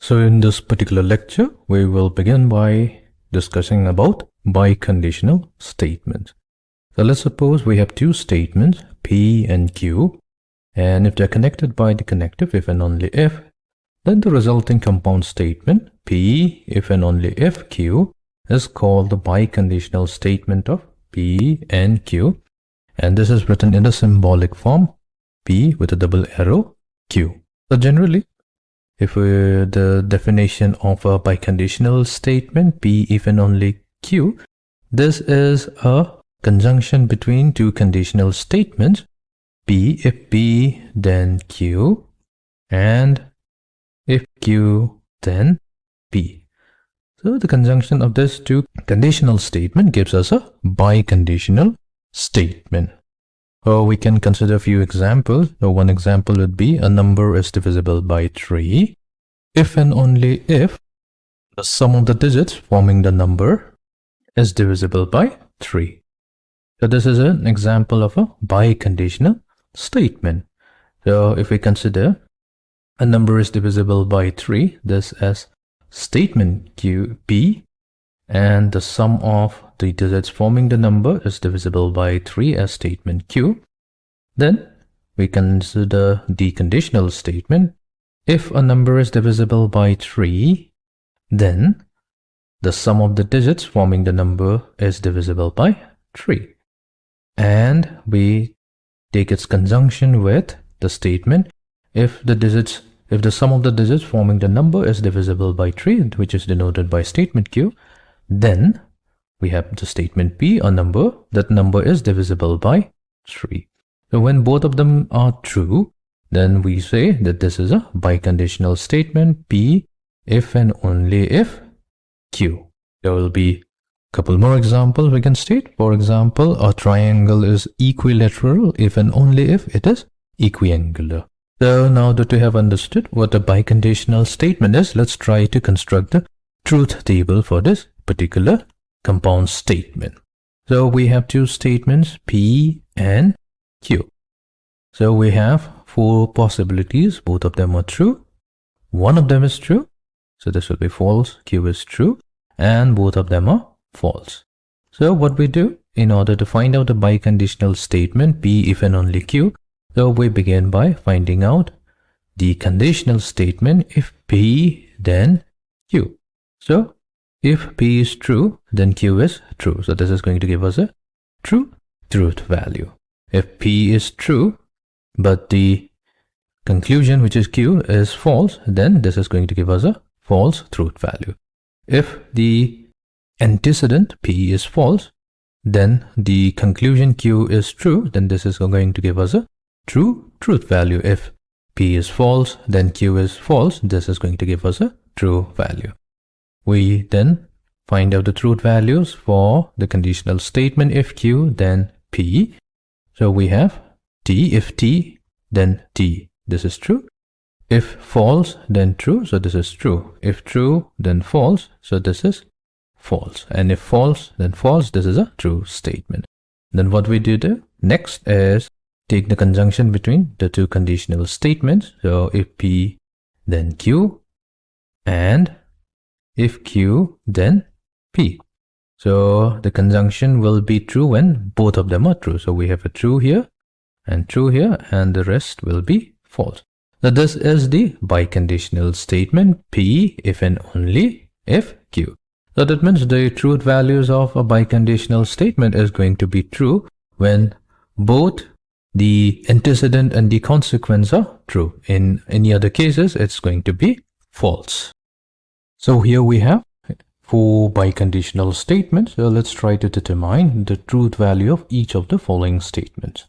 So in this particular lecture, we will begin by discussing about biconditional statements. So let's suppose we have two statements, P and Q, and if they're connected by the connective if and only if, then the resulting compound statement, P if and only if Q, is called the biconditional statement of P and Q. And this is written in the symbolic form, P with a double arrow, Q. So generally, if the definition of a biconditional statement, P if and only Q, this is a conjunction between two conditional statements, P if P then Q, and if Q then P. So the conjunction of these two conditional statement gives us a biconditional statement. We can consider a few examples. So one example would be a number is divisible by 3 if and only if the sum of the digits forming the number is divisible by 3. So this is an example of a biconditional statement. So if we consider a number is divisible by 3, this as statement Q P, and the sum of the digits forming the number is divisible by 3 as statement Q, then we consider the conditional statement. If a number is divisible by 3, then the sum of the digits forming the number is divisible by 3. And we take its conjunction with the statement if the sum of the digits forming the number is divisible by 3, which is denoted by statement Q, then we have the statement P, a number, that number is divisible by 3. So when both of them are true, then we say that this is a biconditional statement, P if and only if Q. There will be a couple more examples we can state. For example, a triangle is equilateral if and only if it is equiangular. So now that we have understood what a biconditional statement is, let's try to construct the truth table for this particular compound statement. So we have two statements, P and Q. So we have 4 possibilities. Both of them are true. One of them is true. So this will be false. Q is true. And both of them are false. So what we do in order to find out the biconditional statement, P if and only Q, so we begin by finding out the conditional statement if P then Q. So if P is true, then Q is true. So this is going to give us a true truth value. If P is true, but the conclusion, which is Q, is false, then this is going to give us a false truth value. If the antecedent P is false, then the conclusion Q is true, then this is going to give us a true truth value. If P is false, then Q is false, this is going to give us a true value. We then find out the truth values for the conditional statement if Q then P. So we have T if T then T, this is true. If false then true, so this is true. If true then false, so this is false. And if false then false, this is a true statement. Then what we do next is take the conjunction between the two conditional statements. So if P then Q, and if Q then P. So the conjunction will be true when both of them are true. So we have a true here, and the rest will be false. So this is the biconditional statement, P if and only if Q. So that means the truth values of a biconditional statement is going to be true when both the antecedent and the consequence are true. In any other cases, it's going to be false. So here we have 4 biconditional statements. So let's try to determine the truth value of each of the following statements.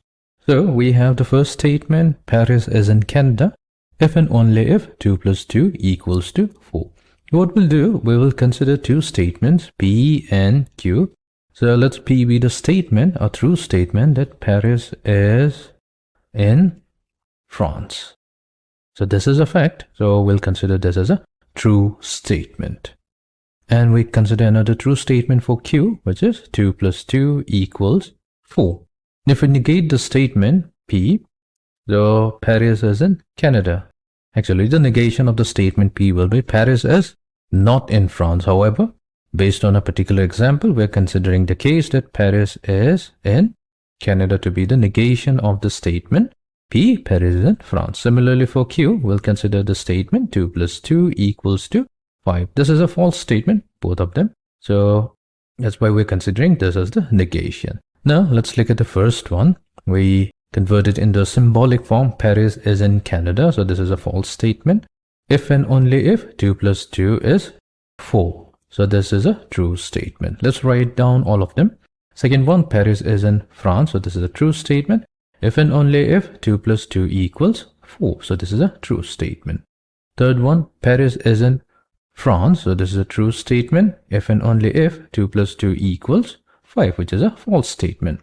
So we have the first statement, Paris is in Canada if and only if 2 plus 2 equals to 4. What we'll do, we will consider two statements, P and Q. So let's P be the statement, a true statement, that Paris is in France. So this is a fact. So we'll consider this as a true statement. And we consider another true statement for Q, which is 2 plus 2 equals 4. If we negate the statement P, so Paris is in Canada. Actually, the negation of the statement P will be Paris is not in France. However, based on a particular example, we're considering the case that Paris is in Canada to be the negation of the statement P, Paris is in France. Similarly, for Q, we'll consider the statement 2 plus 2 equals to 5. This is a false statement, both of them. So that's why we're considering this as the negation. Now, let's look at the first one. We convert it into a symbolic form. Paris is in Canada. So this is a false statement. If and only if 2 plus 2 is 4. So this is a true statement. Let's write down all of them. Second one, Paris is in France. So this is a true statement. If and only if 2 plus 2 equals 4. So this is a true statement. Third one, Paris is in France. So this is a true statement. If and only if 2 plus 2 equals 5, which is a false statement.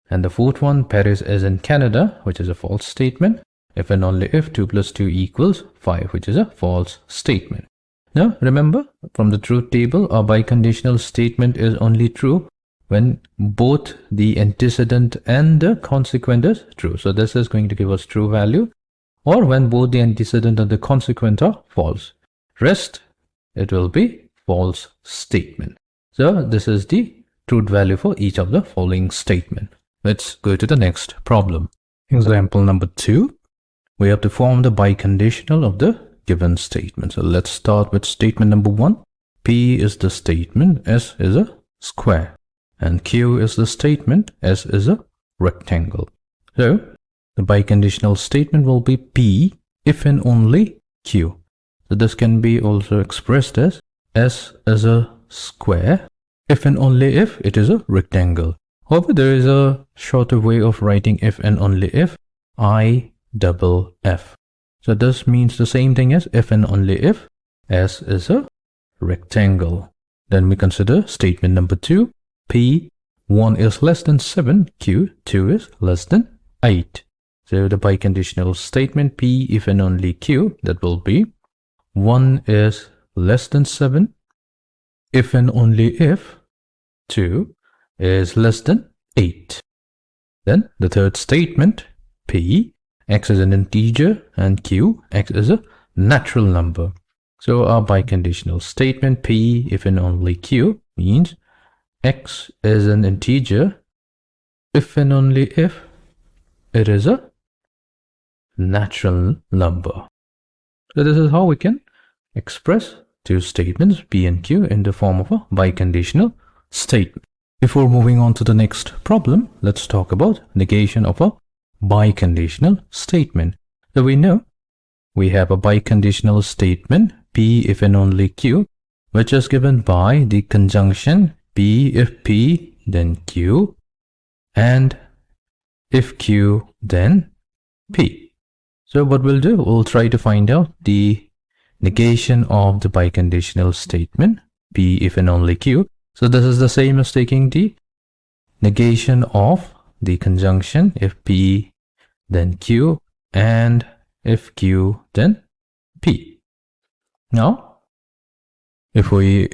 And the fourth one, Paris is in Canada, which is a false statement. If and only if 2 plus 2 equals 5, which is a false statement. Now, remember, from the truth table, a biconditional statement is only true when both the antecedent and the consequent is true. So this is going to give us true value, or when both the antecedent and the consequent are false. Rest, it will be false statement. So this is the truth value for each of the following statement. Let's go to the next problem. Example number 2. We have to form the biconditional of the given statement. So let's start with statement number 1. P is the statement, S is a square, and Q is the statement, S is a rectangle. So the biconditional statement will be P if and only Q. So this can be also expressed as S is a square if and only if it is a rectangle. However, there is a shorter way of writing if and only if, IFF. So this means the same thing as if and only if S is a rectangle. Then we consider statement number 2. P, 1 is less than 7, Q, 2 is less than 8. So the biconditional statement P if and only Q, that will be 1 is less than 7 if and only if 2 is less than 8. Then the third statement, P, X is an integer and Q, X is a natural number. So our biconditional statement P if and only Q means X is an integer if and only if it is a natural number. So this is how we can express two statements P and Q in the form of a biconditional statement. Before moving on to the next problem, let's talk about negation of a biconditional statement. So we know we have a biconditional statement P if and only Q, which is given by the conjunction P if P then Q and if Q then P. So what we'll do, we'll try to find out the negation of the biconditional statement P if and only Q. So this is the same as taking the negation of the conjunction if P then Q and if Q then P. Now, if we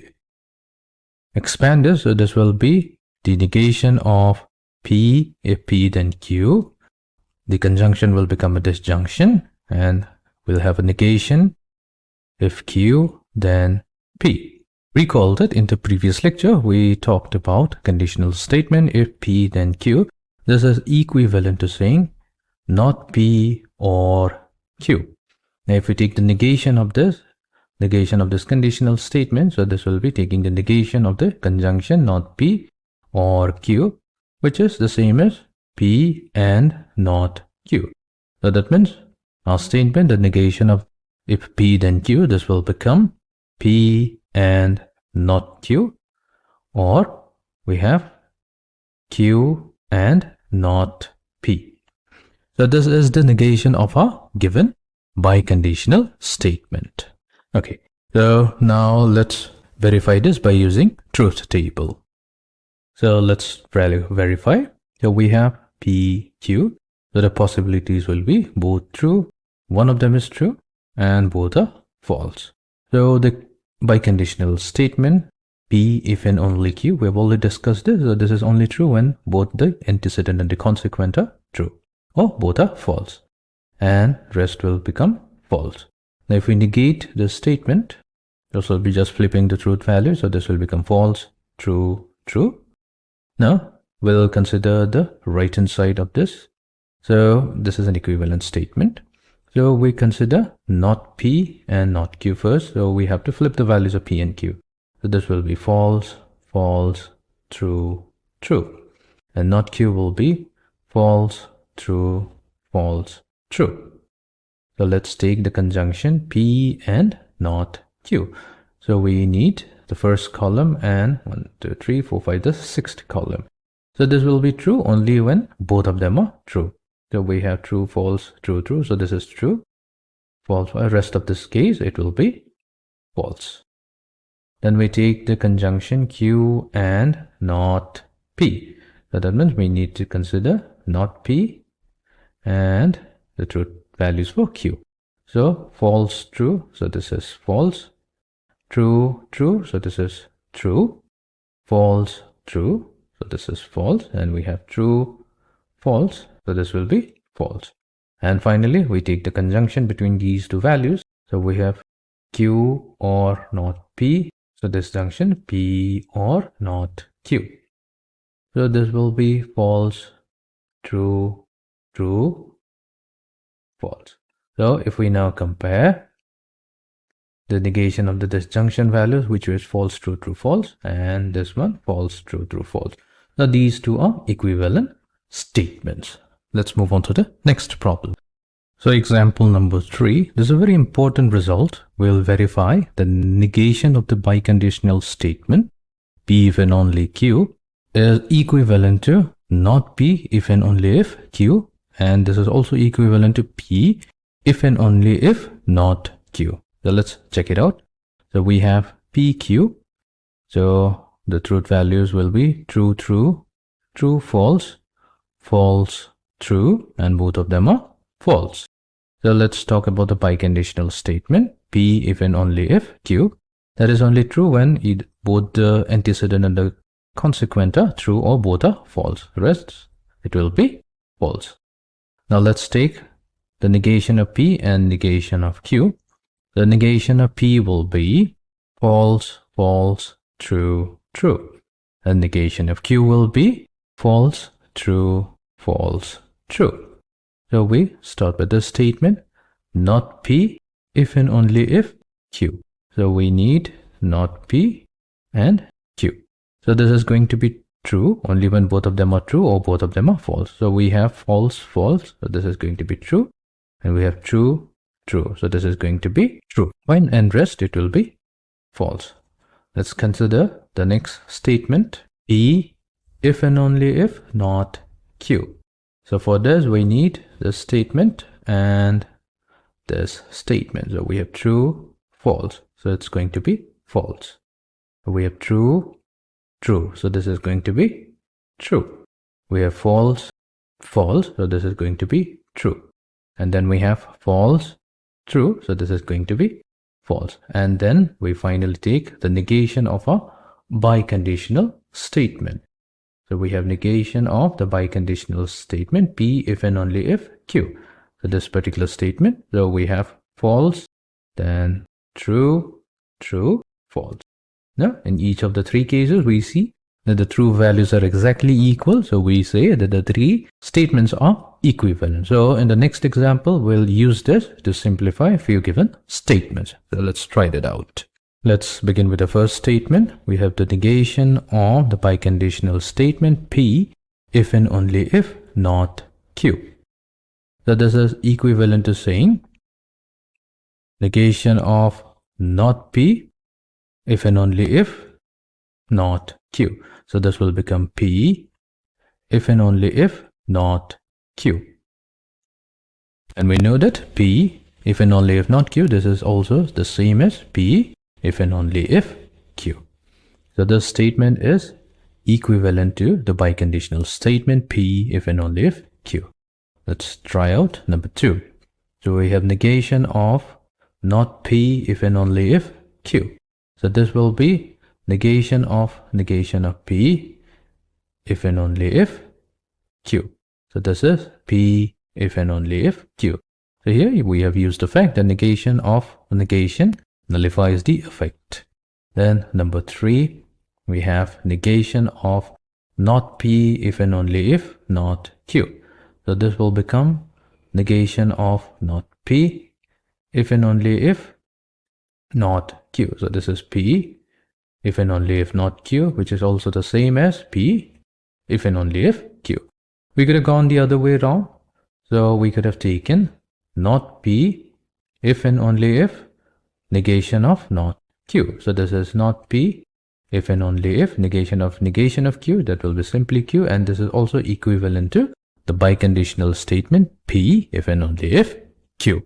expand this, so this will be the negation of P if P then Q. The conjunction will become a disjunction and we'll have a negation if Q then P. Recall that in the previous lecture, we talked about conditional statement if P then Q. This is equivalent to saying not P or Q. Now, if we take the negation of this conditional statement, so this will be taking the negation of the conjunction not P or Q, which is the same as P and not Q. So that means our statement, the negation of if P then Q, this will become P and not Q, or we have Q and not P. So this is the negation of our given biconditional statement. Okay, so now let's verify this by using truth table. So let's verify. So we have P, Q. So the possibilities will be both true, one of them is true, and both are false. So the biconditional statement P if and only Q, we have already discussed this. So this is only true when both the antecedent and the consequent are true, or both are false, and rest will become false. Now if we negate this statement, this will be just flipping the truth value. So this will become false, true, true. Now we'll consider the right hand side of this. So this is an equivalent statement. So we consider not P and not Q first. So we have to flip the values of P and Q. So this will be false, false, true, true. And not Q will be false, true, false, true. So let's take the conjunction P and not Q. So we need the first column and 1, 2, 3, 4, 5, the sixth column. So this will be true only when both of them are true. So we have true, false, true, true. So this is true. False. For the rest of this case, it will be false. Then we take the conjunction Q and not P. So that means we need to consider not P and the truth values for Q. So false, true. So this is false. True, true. So this is true. False, true. So this is false. And we have true, false. So this will be false. And finally, we take the conjunction between these two values. So we have Q or not P. So this junction P or not Q. So this will be false, true, true, false. So if we now compare the negation of the disjunction values, which is false, true, true, false, and this one false, true, true, false. Now these two are equivalent statements. Let's move on to the next problem. So example number 3, this is a very important result. We'll verify the negation of the biconditional statement P if and only Q is equivalent to not P if and only if Q, and this is also equivalent to P if and only if not Q. So let's check it out. So we have PQ. So the truth values will be true, true, true, false, false, true, and both of them are false. So let's talk about the biconditional statement P if and only if Q. That is only true when both the antecedent and the consequent are true or both are false. The rest, it will be false. Now let's take the negation of P and negation of Q. The negation of P will be false, false, true, true. And negation of Q will be false, true, false, true. So we start with the statement not P if and only if Q. So we need not P and Q. So this is going to be true only when both of them are true or both of them are false. So we have false, false. So this is going to be true. And we have true, true. So this is going to be true. When and rest, it will be false. Let's consider the next statement P if and only if not Q. So for this, we need this statement and this statement. So we have true, false. So it's going to be false. We have true, true. So this is going to be true. We have false, false. So this is going to be true. And then we have false, true. So this is going to be false. And then we finally take the negation of a biconditional statement. So we have negation of the biconditional statement P if and only if Q. So this particular statement, so we have false, then true, true, false. Now in each of the three cases, we see that the true values are exactly equal. So we say that the three statements are equivalent. So in the next example, we'll use this to simplify a few given statements. So let's try that out. Let's begin with the first statement. We have the negation of the biconditional statement P if and only if not Q. So this is equivalent to saying negation of not P if and only if not Q. So this will become P if and only if not Q. And we know that P if and only if not Q, this is also the same as P if and only if Q. So this statement is equivalent to the biconditional statement P if and only if Q. Let's try out number 2. So we have negation of not P if and only if Q. So this will be negation of P if and only if Q. So this is P if and only if Q. So here we have used the fact that negation of negation nullifies the effect. Then number 3, we have negation of not P if and only if not Q. So this will become negation of not P if and only if not Q. So this is P if and only if not Q, which is also the same as P if and only if Q. We could have gone the other way around. So we could have taken not P if and only if negation of not Q. So this is not P if and only if negation of Q. That will be simply Q, and this is also equivalent to the biconditional statement P if and only if Q.